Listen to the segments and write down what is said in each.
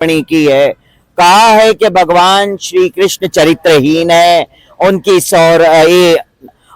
टिप्पणी की है। कहा है कि भगवान श्री कृष्ण चरित्रहीन है, उनकी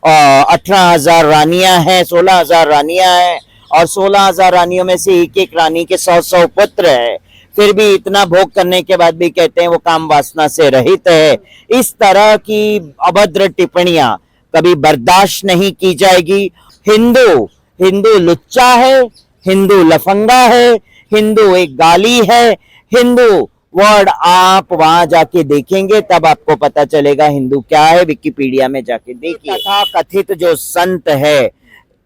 18,000 रानियां हैं, 16,000 रानियां हैं और 16,000 रानियों में से एक एक रानी के 100 पुत्र है। फिर भी इतना भोग करने के बाद भी कहते हैं वो काम वासना से रहित है। इस तरह की अभद्र टिप्पणियां कभी बर्दाश्त नहीं की जाएगी। हिंदू लुच्चा है, हिंदू लफंगा है, हिंदू एक गाली है। हिंदू वर्ड आप वहां जाके देखेंगे तब आपको पता चलेगा हिंदू क्या है। विकिपीडिया में जाके देखिए। तथा कथित जो संत है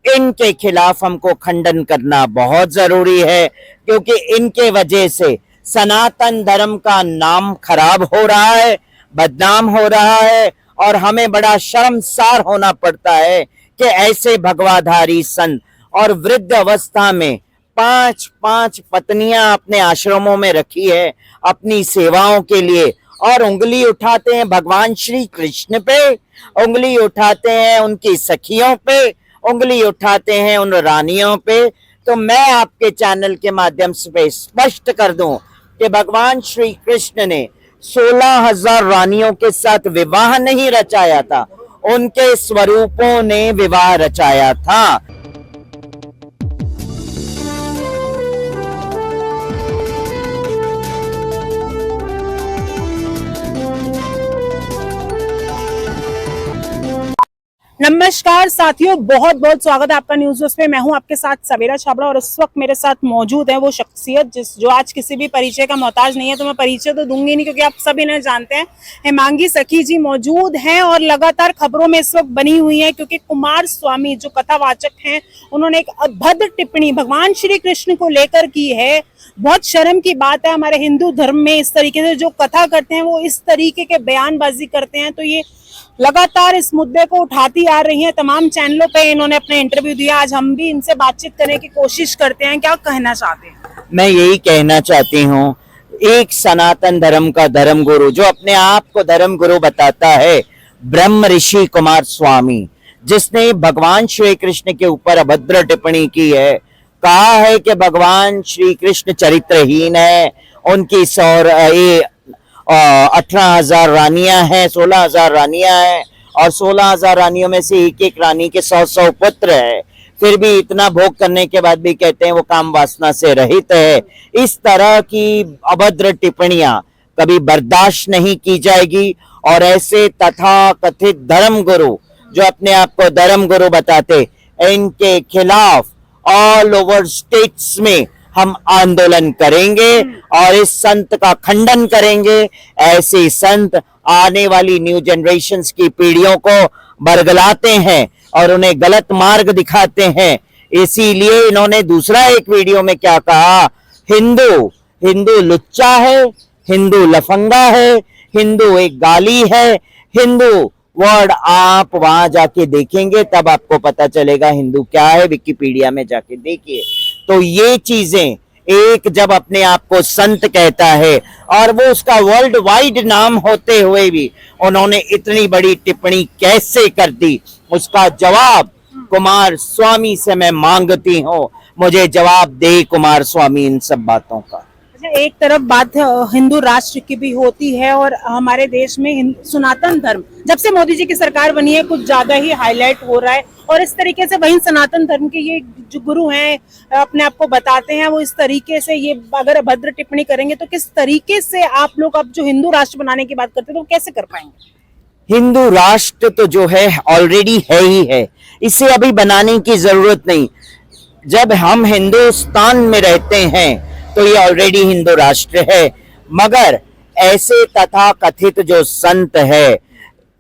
इनके खिलाफ हमको खंडन करना बहुत जरूरी है, क्योंकि इनके वजह से सनातन धर्म का नाम खराब हो रहा है, बदनाम हो रहा है और हमें बड़ा शर्मसार होना पड़ता है कि ऐसे भगवाधारी संत और वृद्ध अवस्था में 5-5 पत्नियां अपने आश्रमों में रखी है अपनी सेवाओं के लिए, और उंगली उठाते हैं भगवान श्री कृष्ण पे, उंगली उठाते हैं उनकी सखियों पे, उंगली उठाते हैं उन रानियों पे। तो मैं आपके चैनल के माध्यम से स्पष्ट कर दूं कि भगवान श्री कृष्ण ने 16,000 रानियों के साथ विवाह नहीं रचाया था, उनके स्वरूपों ने विवाह रचाया था। नमस्कार साथियों, बहुत बहुत स्वागत है आपका न्यूज पे। मैं हूं आपके साथ सवेरा छाबड़ा और इस वक्त मेरे साथ मौजूद है वो शख्सियत जो आज किसी भी परिचय का मोहताज नहीं है। तो मैं परिचय तो दूंगी नहीं क्योंकि आप सब इन्हें जानते हैं। हेमांगी सखी जी मौजूद हैं और लगातार खबरों में इस वक्त बनी हुई है क्योंकि कुमार स्वामी जो कथावाचक हैं उन्होंने एक अभद्र टिप्पणी भगवान श्री कृष्ण को लेकर की है। बहुत शर्म की बात है, हमारे हिंदू धर्म में इस तरीके से जो कथा करते हैं वो इस तरीके के बयानबाजी करते हैं। तो ये लगातार इस मुद्दे को उठाती आ रही हैं, तमाम चैनलों पे इन्होंने अपने इंटरव्यू दिया। आज हम भी इनसे बातचीत करने की कोशिश करते हैं। क्या कहना चाहते हैं? मैं यही कहना चाहती हूँ, एक सनातन धर्म का धर्म गुरु जो अपने आप को धर्म गुरु बताता है, ब्रह्म ऋषि कुमार स्वामी, जिसने भगवान श्री कृष्ण के ऊपर अभद्र टिप्पणी की है। कहा है कि भगवान श्री कृष्ण चरित्रहीन है, उनकी 18,000 रानियां हैं, 16,000 रानियां हैं और 16,000 रानियों में से एक एक रानी के 100 पुत्र है। फिर भी इतना भोग करने के बाद भी कहते हैं वो काम वासना से रहित है। इस तरह की अभद्र टिप्पणियां कभी बर्दाश्त नहीं की जाएगी और ऐसे तथा कथित धर्म गुरु जो अपने आप को धर्म गुरु बताते, इनके खिलाफ ऑल ओवर स्टेट्स में हम आंदोलन करेंगे और इस संत का खंडन करेंगे। ऐसे संत आने वाली न्यू जनरेशन्स की पीढ़ियों को बरगलाते हैं और उन्हें गलत मार्ग दिखाते हैं। इसीलिए इन्होंने दूसरा एक वीडियो में क्या कहा, हिंदू लुच्चा है, हिंदू लफंगा है, हिंदू एक गाली है। हिंदू वर्ड आप वहां जाके देखेंगे तब आपको पता चलेगा हिंदू क्या है। विकिपीडिया में जाके देखिए। तो ये चीजें, एक जब अपने आप को संत कहता है और वो उसका वर्ल्ड वाइड नाम होते हुए भी उन्होंने इतनी बड़ी टिप्पणी कैसे कर दी, उसका जवाब कुमार स्वामी से मैं मांगती हूँ। मुझे जवाब दे कुमार स्वामी इन सब बातों का। एक तरफ बात हिंदू राष्ट्र की भी होती है और हमारे देश में सनातन धर्म जब से मोदी जी की सरकार बनी है कुछ ज्यादा ही हाईलाइट हो रहा है और इस तरीके से वही सनातन धर्म के ये जो गुरु हैं अपने आप को बताते हैं, वो इस तरीके से ये अगर अभद्र टिप्पणी करेंगे तो किस तरीके से आप लोग अब जो हिंदू राष्ट्र बनाने की बात करते हैं तो कैसे कर पाएंगे? हिंदू राष्ट्र तो जो है ऑलरेडी है ही है, इसे अभी बनाने की जरूरत नहीं। जब हम हिंदुस्तान में रहते हैं तो ये ऑलरेडी हिंदू राष्ट्र है। मगर ऐसे तथा कथित जो संत है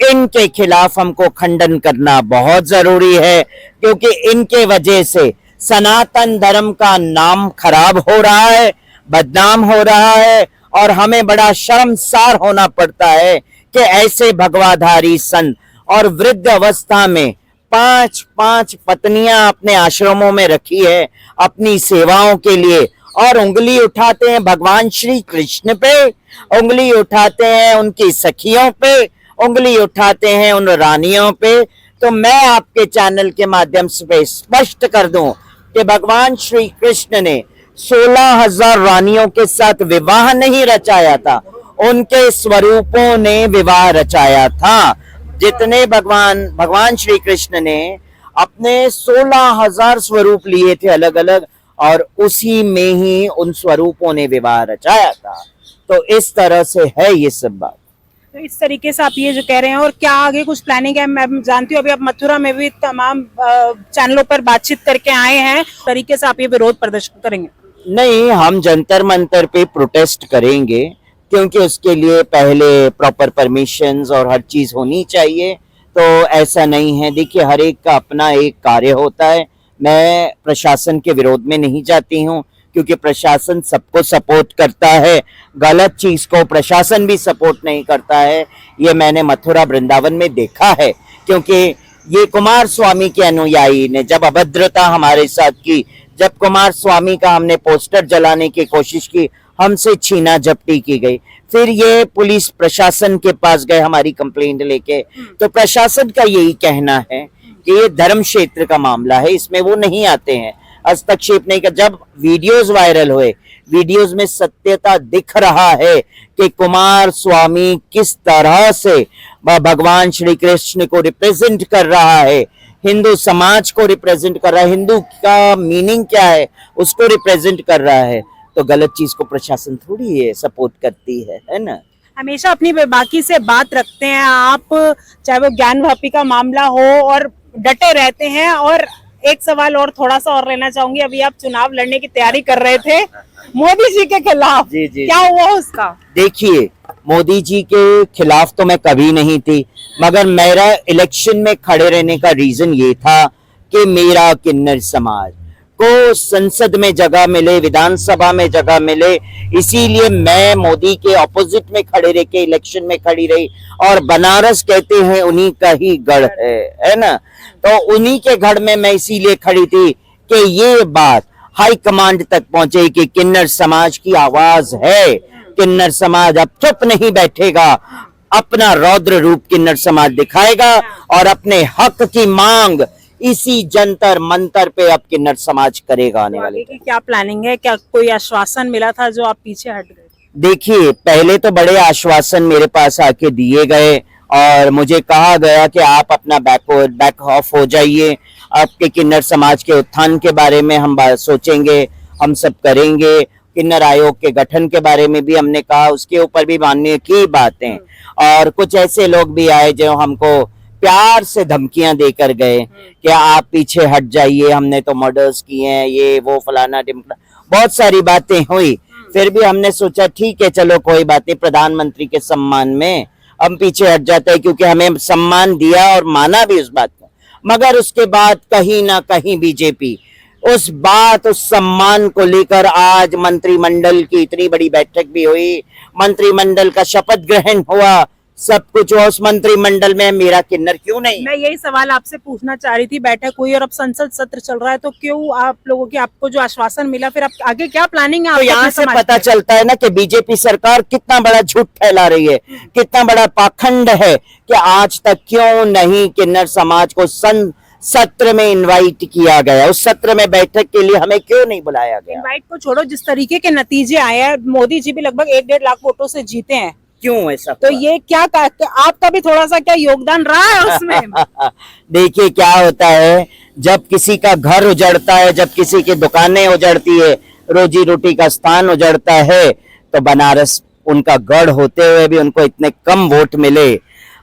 इनके खिलाफ हमको खंडन करना बहुत जरूरी है, क्योंकि इनके वजह से सनातन धर्म का नाम खराब हो रहा है, बदनाम हो रहा है और हमें बड़ा शर्मसार होना पड़ता है कि ऐसे भगवाधारी संत और वृद्ध अवस्था में 5-5 पत्नियां अपने आश्रमों में रखी है अपनी सेवाओं के लिए, और उंगली उठाते हैं भगवान श्री कृष्ण पे, उंगली उठाते हैं उनकी सखियों पे, उंगली उठाते हैं उन रानियों पे। तो मैं आपके चैनल के माध्यम से स्पष्ट कर दूं कि भगवान श्री कृष्ण ने 16,000 रानियों के साथ विवाह नहीं रचाया था, उनके स्वरूपों ने विवाह रचाया था। जितने भगवान श्री कृष्ण ने अपने 16,000 स्वरूप लिए थे अलग अलग, और उसी में ही उन स्वरूपों ने विवाह रचाया था। तो इस तरह से है ये सब बात। तो इस तरीके से आप ये जो कह रहे हैं, और क्या आगे कुछ प्लानिंग है? मैं जानती हूँ अभी आप मथुरा में भी तमाम चैनलों पर बातचीत करके आए हैं, तरीके से आप ये विरोध प्रदर्शन करेंगे? नहीं, हम जंतर मंतर पे प्रोटेस्ट करेंगे, क्योंकि उसके लिए पहले प्रॉपर परमिशंस और हर चीज होनी चाहिए। तो ऐसा नहीं है, देखिए हर एक का अपना एक कार्य होता है। मैं प्रशासन के विरोध में नहीं जाती हूँ, क्योंकि प्रशासन सबको सपोर्ट करता है, गलत चीज को प्रशासन भी सपोर्ट नहीं करता है। ये मैंने मथुरा वृंदावन में देखा है, क्योंकि ये कुमार स्वामी के अनुयायी ने जब अभद्रता हमारे साथ की, जब कुमार स्वामी का हमने पोस्टर जलाने की कोशिश की, हमसे छीना झपटी की गई, फिर ये पुलिस प्रशासन के पास गए हमारी कंप्लेंट लेके। तो प्रशासन का यही कहना है कि ये धर्म क्षेत्र का मामला है, इसमें वो नहीं आते हैं, हस्तक्षेप नहीं कर। जब वीडियोस वायरल हुए, वीडियोस में सत्यता दिख रहा है कि कुमार स्वामी किस तरह से भगवान श्री कृष्ण को रिप्रेजेंट कर रहा है, हिंदू समाज को रिप्रेजेंट कर रहा है, हिंदू का मीनिंग क्या है उसको रिप्रेजेंट कर रहा है। तो गलत चीज को प्रशासन थोड़ी है सपोर्ट करती है ना। हमेशा अपनी बाकी से बात रखते हैं आप, चाहे वो ज्ञान वापी का मामला हो, और डटे रहते हैं। और एक सवाल और थोड़ा सा और लेना चाहूंगी, अभी आप चुनाव लड़ने की तैयारी कर रहे थे मोदी जी के खिलाफ, जी, जी, क्या हुआ उसका? देखिए, मोदी जी के खिलाफ तो मैं कभी नहीं थी, मगर मेरा इलेक्शन में खड़े रहने का रीजन ये था कि मेरा किन्नर समाज को संसद में जगह मिले, विधानसभा में जगह मिले, इसीलिए मैं मोदी के ऑपोजिट में खड़े रह के इलेक्शन में खड़ी रही। और बनारस कहते हैं उन्हीं का ही गढ़ है ना, तो उन्हीं के गढ़ में मैं इसीलिए खड़ी थी कि ये बात हाई कमांड तक पहुंचे कि किन्नर समाज की आवाज है, किन्नर समाज अब चुप नहीं बैठेगा, अपना रौद्र रूप किन्नर समाज दिखाएगा और अपने हक की मांग इसी जंतर मंतर पे अब किन्नर समाज करेगा आने वाले। की क्या प्लानिंग है? क्या कोई आश्वासन मिला था जो आप पीछे हट गए? देखिए, पहले तो बड़े आश्वासन मेरे पास आके दिए गए और मुझे कहा गया कि आप अपना बैक ऑफ हो जाइए, आपके किन्नर समाज के उत्थान के बारे में हम सोचेंगे, हम सब करेंगे। किन्नर आयोग के गठन के बारे में भी हमने कहा, उसके ऊपर भी माननीय की बातें। और कुछ ऐसे लोग भी आए जो हमको प्यार से धमकियां देकर गए कि आप पीछे हट जाइए, हमने तो मर्डर्स किए हैं, ये वो फलाना ढिमका, बहुत सारी बातें हुई। फिर भी हमने सोचा ठीक है, चलो कोई बात नहीं, प्रधानमंत्री के सम्मान में हम पीछे हट जाते हैं, क्योंकि हमें सम्मान दिया और माना भी उस बात को। मगर उसके बाद कहीं ना कहीं बीजेपी उस सम्मान को लेकर, आज मंत्रिमंडल की इतनी बड़ी बैठक भी हुई, मंत्रिमंडल का शपथ ग्रहण हुआ, सब कुछ हुआ, उस मंत्रिमंडल में मेरा किन्नर क्यों नहीं? मैं यही सवाल आपसे पूछना चाह रही थी। बैठक हुई और अब संसद सत्र चल रहा है, तो क्यों आप लोगों की, आपको जो आश्वासन मिला, फिर आप आगे क्या प्लानिंग है? तो यहाँ से पता चलता है ना कि बीजेपी सरकार कितना बड़ा झूठ फैला रही है, कितना बड़ा पाखंड है कि आज तक क्यों नहीं किन्नर समाज को सत्र में इनवाइट किया गया, उस सत्र में बैठक के लिए हमें क्यों नहीं बुलाया गया? इनवाइट को छोड़ो, जिस तरीके के नतीजे आए हैं, मोदी जी भी लगभग 1-1.5 लाख वोटों से जीते हैं, क्यों ऐसा? तो ये क्या आपका भी थोड़ा सा क्या योगदान रहा है उसमें? देखिए क्या होता है, जब किसी का घर उजड़ता है, जब किसी की दुकानें उजड़ती है, रोजी रोटी का स्थान उजड़ता है, तो बनारस उनका गढ़ होते हुए भी उनको इतने कम वोट मिले।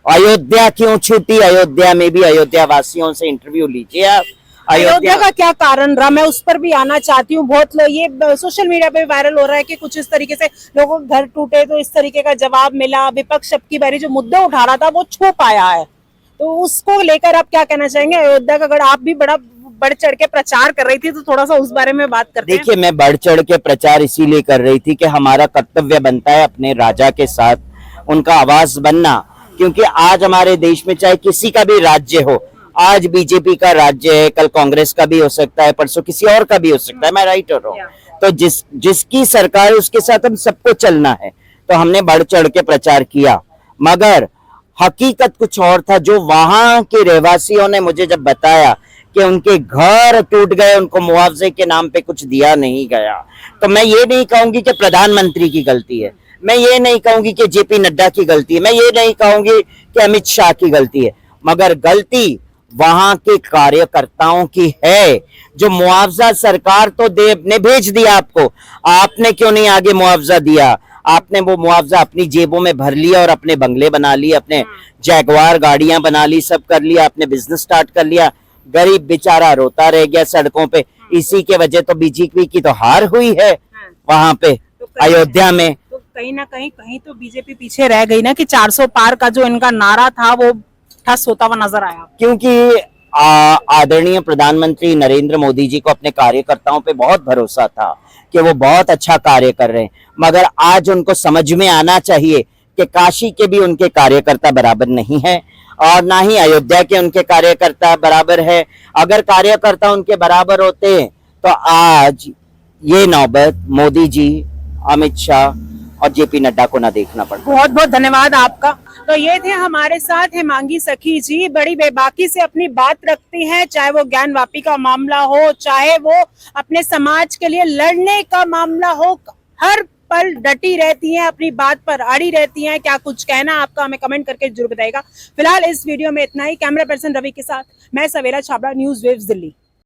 अयोध्या क्यों छूटी? अयोध्या में भी अयोध्या वासियों से इंटरव्यू लीजिए आप। अयोध्या का क्या कारण रहा? मैं उस पर भी आना चाहती हूँ। बहुत लोग, ये सोशल मीडिया पे वायरल हो रहा है कि कुछ इस तरीके से लोगों के घर टूटे तो इस तरीके का जवाब मिला, विपक्ष अब की बारी जो मुद्दा उठा रहा था वो छुप पाया है, तो उसको लेकर आप क्या कहना चाहेंगे? अयोध्या का गढ़, आप भी बड़ा बढ़ चढ़ के प्रचार कर रही थी, तो थोड़ा सा उस बारे में बात करते हैं। देखिए, मैं बढ़ चढ़ के प्रचार इसीलिए कर रही थी कि हमारा कर्तव्य बनता है अपने राजा के साथ उनका आवाज बनना, क्योंकि आज हमारे देश में चाहे किसी का भी राज्य हो, आज बीजेपी का राज्य है, कल कांग्रेस का भी हो सकता है, परसों किसी और का भी हो सकता है, मैं राइट हो रहा हूँ, तो जिसकी सरकार है उसके साथ हम सबको चलना है। तो हमने बढ़ चढ़ के प्रचार किया, मगर हकीकत कुछ और था। जो वहां के रहवासियों ने मुझे जब बताया कि उनके घर टूट गए, उनको मुआवजे के नाम पे कुछ दिया नहीं गया। तो मैं ये नहीं कहूंगी कि प्रधानमंत्री की गलती है, मैं ये नहीं कहूंगी कि जेपी नड्डा की गलती है, मैं ये नहीं कहूंगी कि अमित शाह की गलती है, मगर गलती वहां के कार्यकर्ताओं की है। जो मुआवजा सरकार तो ने भेज दिया आपको, आपने क्यों नहीं आगे मुआवजा दिया? आपने वो मुआवजा अपनी जेबों में भर लिया और अपने बंगले बना लिए, अपने जैगवार गाड़ियां बना ली, सब कर लिया, आपने बिजनेस स्टार्ट कर लिया। गरीब बेचारा रोता रह गया सड़कों पे। इसी के वजह तो बीजेपी की तो हार हुई है वहां पे अयोध्या में। तो कहीं ना कहीं तो बीजेपी पीछे रह गई ना, कि 400 पार का जो इनका नारा था वो ठस होता हुआ नजर आया। क्योंकि आदरणीय प्रधानमंत्री नरेंद्र मोदी जी को अपने कार्यकर्ताओं पे बहुत भरोसा था कि वो बहुत अच्छा कार्य कर रहे हैं, मगर आज उनको समझ में आना चाहिए कि काशी के भी उनके कार्यकर्ता बराबर नहीं है और ना ही अयोध्या के उनके कार्यकर्ता बराबर है। अगर कार्यकर्ता उनके बराबर होते तो आज ये नौबत मोदी जी, अमित शाह और जेपी नड्डा को ना देखना पड़ता। बहुत बहुत धन्यवाद आपका। तो ये थे हमारे साथ हेमांगी सखी जी, बड़ी बेबाकी से अपनी बात रखती हैं, चाहे वो ज्ञान वापी का मामला हो, चाहे वो अपने समाज के लिए लड़ने का मामला हो, हर पल डटी रहती हैं, अपनी बात पर अड़ी रहती हैं। क्या कुछ कहना आपका हमें कमेंट करके जरूर बताइएगा। फिलहाल इस वीडियो में इतना ही। कैमरा पर्सन रवि के साथ मैं सवेरा छाबड़ा, न्यूज़ वेव्स दिल्ली।